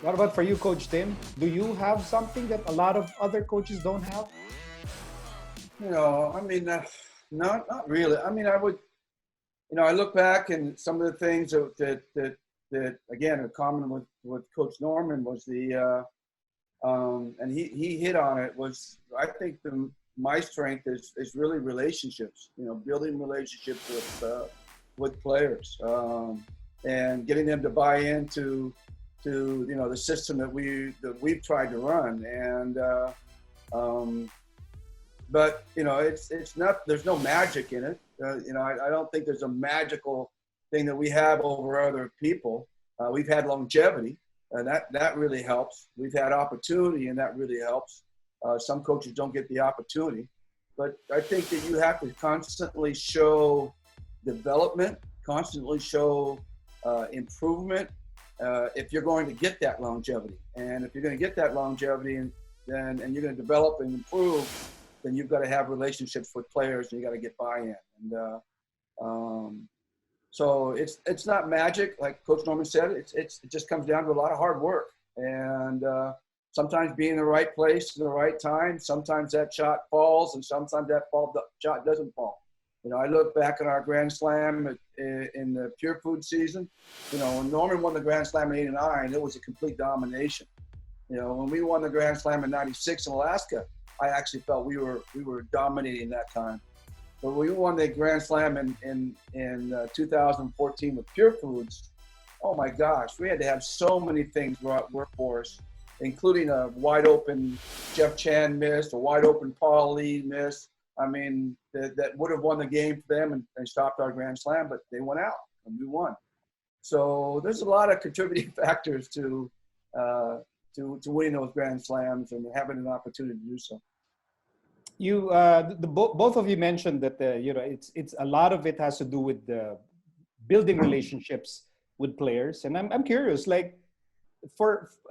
What about for you, Coach Tim? Do you have something that a lot of other coaches don't have? I mean, not really. I mean, I would, I look back and some of the things that again are common with Coach Norman was and he hit on it was I think my strength is really relationships. Building relationships with players and getting them to buy into the system that we've tried to run but it's not. There's no magic in it. I don't think there's a magical thing that we have over other people. We've had longevity, and that really helps. We've had opportunity, and that really helps. Some coaches don't get the opportunity, but I think that you have to constantly show development, constantly show improvement if you're going to get that longevity. And if you're going to get that longevity and you're going to develop and improve, then you've got to have relationships with players and you got to get buy-in. And so it's not magic, like Coach Norman said. It just comes down to a lot of hard work and sometimes being in the right place at the right time. Sometimes that shot falls, and sometimes that shot doesn't fall. I look back at our Grand Slam in the Pure Food season. When Norman won the Grand Slam in '89, it was a complete domination. When we won the Grand Slam in '96 in Alaska, I actually felt we were dominating that time. But when we won the Grand Slam in 2014 with Pure Foods, oh my gosh, we had to have so many things work for us, including a wide open Jeff Chan miss, a wide open Paul Lee miss. I mean, that would have won the game for them and stopped our Grand Slam, but they went out and we won. So there's a lot of contributing factors to winning those Grand Slams and having an opportunity to do so. You, both of you mentioned that it's a lot of it has to do with building relationships with players, and I'm curious, like,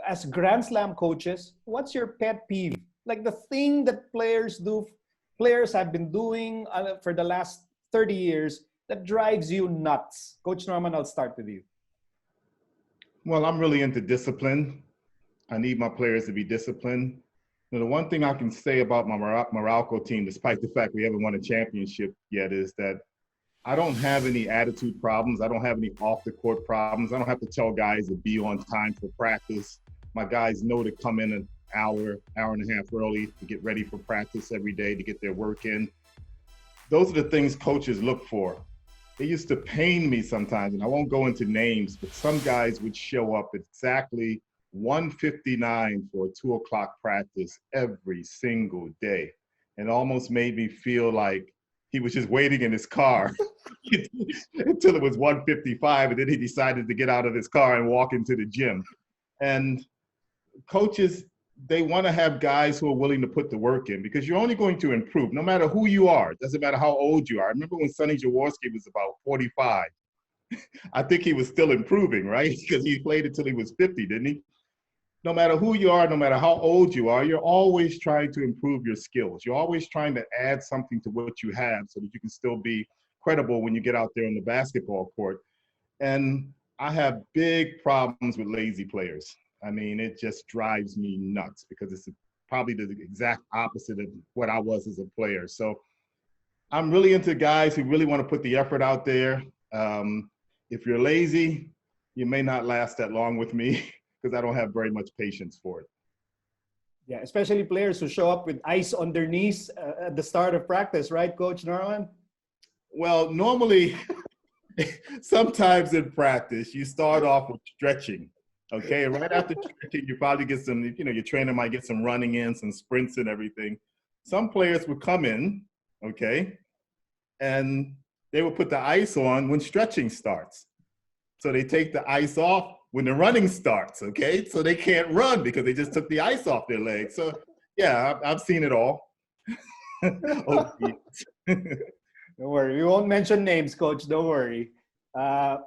as Grand Slam coaches, what's your pet peeve? Like the thing that players have been doing for the last 30 years that drives you nuts. Coach Norman, I'll start with you. Well, I'm really into discipline. I need my players to be disciplined. The one thing I can say about my Morocco team, despite the fact we haven't won a championship yet, is that I don't have any attitude problems. I don't have any off-the-court problems. I don't have to tell guys to be on time for practice. My guys know to come in an hour and a half early to get ready for practice every day, to get their work in. Those are the things coaches look for. It used to pain me sometimes, and I won't go into names, but some guys would show up exactly 1:59 for a 2 o'clock practice every single day, and almost made me feel like he was just waiting in his car until it was 1:55, and then he decided to get out of his car and walk into the gym. And coaches, they want to have guys who are willing to put the work in, because you're only going to improve no matter who you are. It doesn't matter how old you are. I remember when Sonny Jaworski was about 45. I think he was still improving, right? Because he played until he was 50, didn't he? No matter who you are, no matter how old you are, you're always trying to improve your skills. You're always trying to add something to what you have so that you can still be credible when you get out there on the basketball court. And I have big problems with lazy players. I mean, it just drives me nuts because it's probably the exact opposite of what I was as a player. So I'm really into guys who really want to put the effort out there. If you're lazy, you may not last that long with me because I don't have very much patience for it. Yeah, especially players who show up with ice on their knees at the start of practice, right, Coach Norman? Well, normally, sometimes in practice, you start off with stretching. Okay, right after stretching, you probably get some, your trainer might get some running in, some sprints and everything. Some players would come in, okay, and they would put the ice on when stretching starts. So they take the ice off when the running starts, okay? So they can't run because they just took the ice off their legs. So, yeah, I've seen it all. Don't worry, we won't mention names, Coach, don't worry.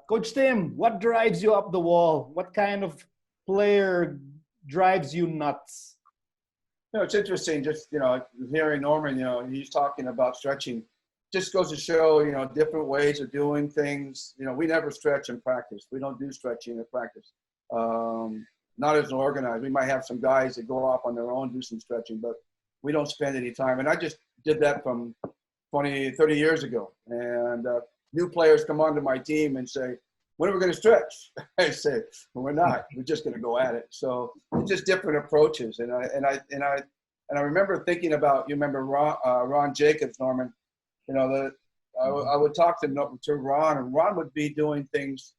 Coach Tim, what drives you up the wall? What kind of player drives you nuts? It's interesting just, hearing Norman, he's talking about stretching. Just goes to show, different ways of doing things. We never stretch in practice. We don't do stretching in practice. not as organized. We might have some guys that go off on their own, do some stretching, but we don't spend any time. And I just did that from 20, 30 years ago. And new players come onto my team and say, when are we going to stretch? I say, well, we're not. We're just going to go at it. So it's just different approaches. And I remember thinking about, you remember Ron Jacobs, Norman, you know, I would talk to Ron, and Ron would be doing things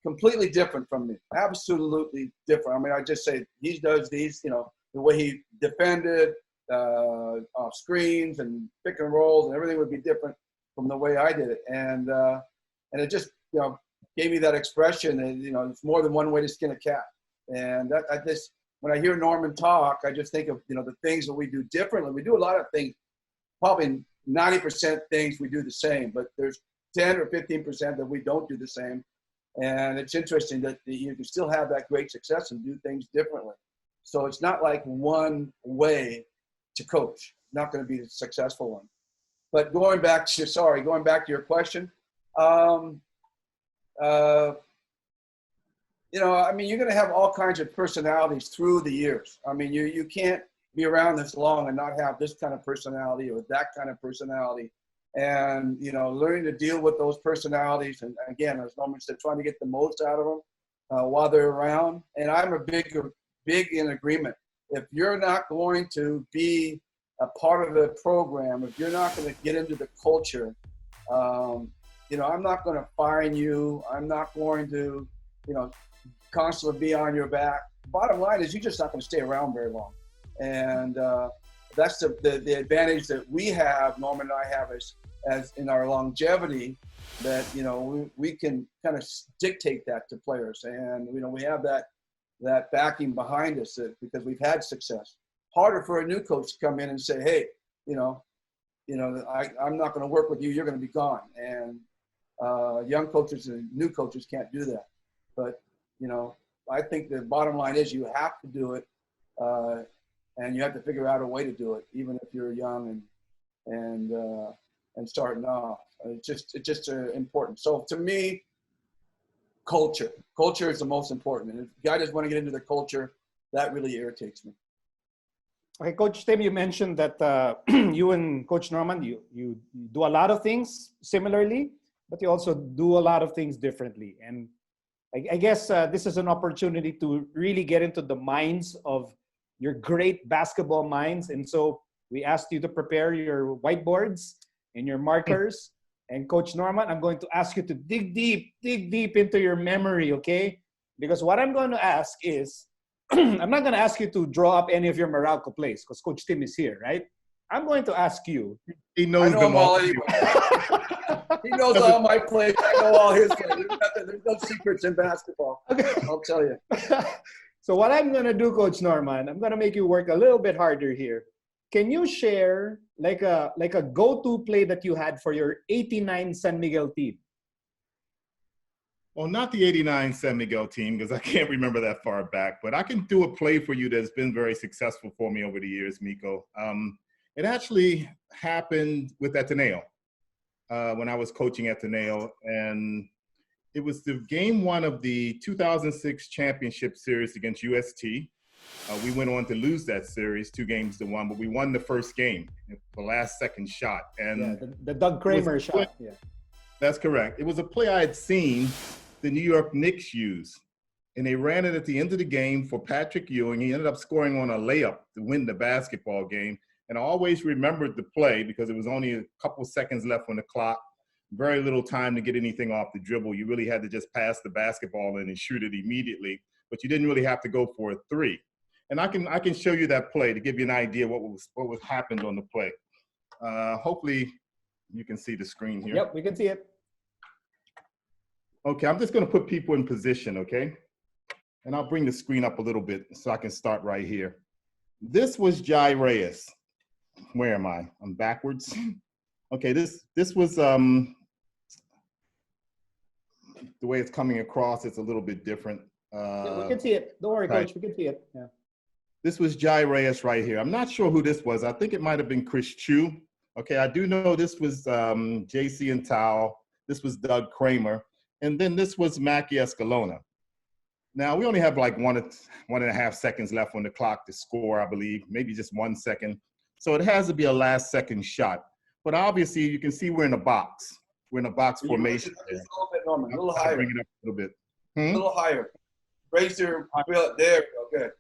completely different from me, absolutely different. I mean, I just say he does these, you know, the way he defended off screens and pick and rolls and everything would be different from the way I did it. And it just, you know, gave me that expression, and, you know, it's more than one way to skin a cat. And when I hear Norman talk, I just think of, you know, the things that we do differently. We do a lot of things, probably 90% things we do the same, but there's 10 or 15% that we don't do the same. And it's interesting that you can still have that great success and do things differently. So it's not like one way to coach, not going to be a successful one. But going back to your question, you know, I mean, you're going to have all kinds of personalities through the years. I mean, you can't be around this long and not have this kind of personality or that kind of personality. And, you know, learning to deal with those personalities. And again, as Norman said, trying to get the most out of them while they're around. And I'm a big in agreement. If you're not going to be a part of the program, if you're not going to get into the culture, you know, I'm not going to fine you. I'm not going to, you know, constantly be on your back. Bottom line is you're just not going to stay around very long. And that's the advantage that we have, Norman and I have, as in our longevity, that, you know, we can kind of dictate that to players. And, you know, we have that backing behind us because we've had success. Harder for a new coach to come in and say, hey, you know, I'm not going to work with you. You're going to be gone. And young coaches and new coaches can't do that. But, you know, I think the bottom line is you have to do it, and you have to figure out a way to do it, even if you're young and starting off. It's just important. So to me, culture is the most important. And if guys just want to get into the culture, that really irritates me. Okay, Coach Tim, you mentioned that you and Coach Norman, you do a lot of things similarly, but you also do a lot of things differently. And I guess this is an opportunity to really get into the minds of your great basketball minds. And so we asked you to prepare your whiteboards and your markers. And Coach Norman, I'm going to ask you to dig deep into your memory, okay? Because what I'm going to ask is, I'm not going to ask you to draw up any of your Meralco plays because Coach Tim is here, right? I'm going to ask you. He knows them all. He knows all my plays. I know all his plays. There's no secrets in basketball. Okay. I'll tell you. So what I'm going to do, Coach Norman, I'm going to make you work a little bit harder here. Can you share like a go-to play that you had for your 89 San Miguel team? Well, not the 89 San Miguel team, because I can't remember that far back, but I can do a play for you that's been very successful for me over the years, Miko. It actually happened with Ateneo when I was coaching Ateneo, and it was the game one of the 2006 championship series against UST. We went on to lose that series 2-1, but we won the first game, the last second shot. And yeah, the Doug Kramer shot. Yeah. That's correct. It was a play I had seen the New York Knicks use, and they ran it at the end of the game for Patrick Ewing. He ended up scoring on a layup to win the basketball game. And I always remembered the play because it was only a couple seconds left on the clock, very little time to get anything off the dribble. You really had to just pass the basketball in and shoot it immediately, but you didn't really have to go for a three. And I can show you that play to give you an idea what was happened on the play. Hopefully you can see the screen here. Yep, we can see it. Okay, I'm just going to put people in position, okay? And I'll bring the screen up a little bit so I can start right here. This was Jai Reyes. Where am I? I'm backwards. Okay, this was the way it's coming across. It's a little bit different. Yeah, we can see it. Don't worry, right. Coach. We can see it. Yeah. This was Jai Reyes right here. I'm not sure who this was. I think it might have been Chris Chu. Okay, I do know this was JC and Tao. This was Doug Kramer. And then this was Mackie Escalona. Now, we only have like 1.5 seconds left on the clock to score, I believe, maybe just 1 second. So it has to be a last second shot. But obviously, you can see we're in a box. We're in a box formation. Just a little bit, Norman. A little I'll higher. bring it up a little bit. A little higher. Raise your there. We go. Good.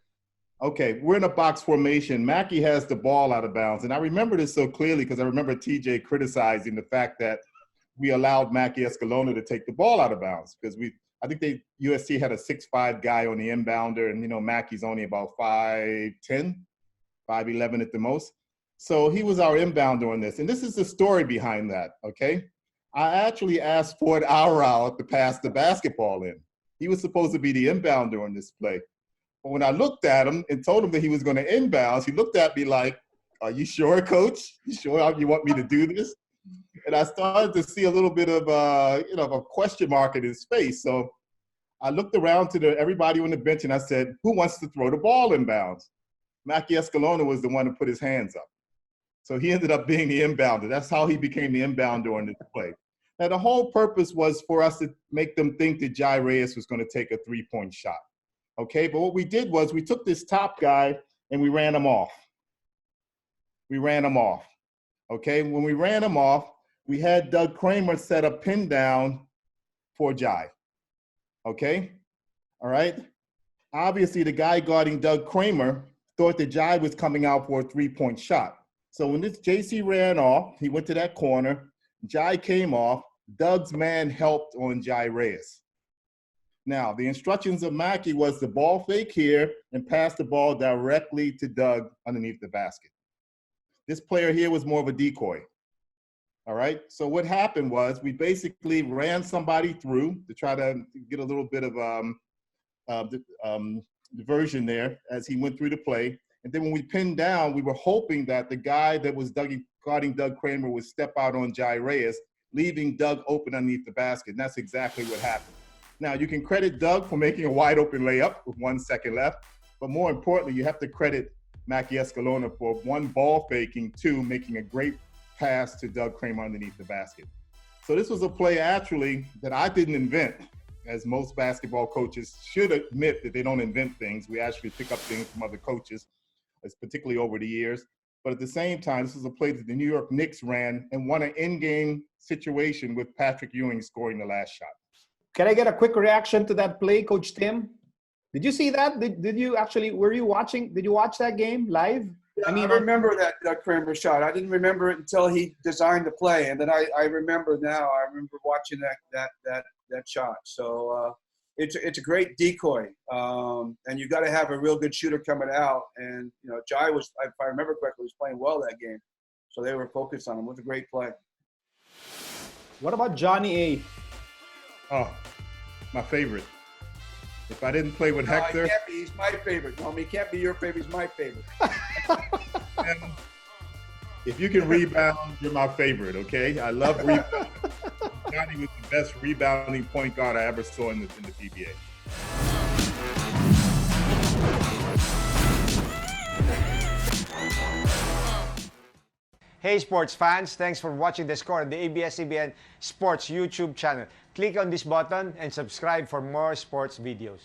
Okay, we're in a box formation. Mackey has the ball out of bounds. And I remember this so clearly because I remember TJ criticizing the fact that we allowed Mackey Escalona to take the ball out of bounds because I think USC had a 6'5" guy on the inbounder, and Mackey's only about 5'10", 5'11" at the most. So he was our inbounder on this. And this is the story behind that, okay? I actually asked Ford Auerl to pass the basketball in. He was supposed to be the inbounder on this play. But when I looked at him and told him that he was going to inbounds, he looked at me like, "Are you sure, coach? You sure you want me to do this?" And I started to see a little bit of a question mark in his face. So I looked around to everybody on the bench and I said, "Who wants to throw the ball inbounds?" Mackey Escalona was the one to put his hands up. So he ended up being the inbounder. That's how he became the inbounder on this play. Now, the whole purpose was for us to make them think that Jai Reyes was going to take a three-point shot. Okay, but what we did was we took this top guy and we ran him off. Okay, when we ran him off, we had Doug Kramer set a pin down for Jai. Okay, all right. Obviously, the guy guarding Doug Kramer thought that Jai was coming out for a three-point shot. So when this JC ran off, he went to that corner. Jai came off. Doug's man helped on Jai Reyes. Now, the instructions of Mackey was the ball fake here and pass the ball directly to Doug underneath the basket. This player here was more of a decoy. All right, so what happened was we basically ran somebody through to try to get a little bit of diversion there as he went through the play. And then when we pinned down, we were hoping that the guy that was guarding Doug Kramer would step out on Jai Reyes, leaving Doug open underneath the basket. And that's exactly what happened. Now, you can credit Doug for making a wide open layup with 1 second left, but more importantly, you have to credit Mackey Escalona for one, ball faking, two, making a great pass to Doug Kramer underneath the basket. So this was a play actually that I didn't invent, as most basketball coaches should admit that they don't invent things. We actually pick up things from other coaches, particularly over the years. But at the same time, this was a play that the New York Knicks ran and won an in-game situation with Patrick Ewing scoring the last shot. Can I get a quick reaction to that play, Coach Tim? Did you see that? Did you actually, were you watching, did you watch that game live? Yeah, I remember that Doug Kramer shot. I didn't remember it until he designed the play. And then I remember now, I remember watching that shot. So it's a great decoy. And you got to have a real good shooter coming out. And, Jai was, if I remember correctly, was playing well that game. So they were focused on him. It was a great play. What about Johnny A? Oh, my favorite. If I didn't play with Hector. He can't be. He's my favorite. No, he can't be your favorite. He's my favorite. If you can rebound, you're my favorite, okay? I love rebounding. Johnny was the best rebounding point guard I ever saw in the PBA. Hey sports fans, thanks for watching The Score on the ABS-CBN Sports YouTube channel. Click on this button and subscribe for more sports videos.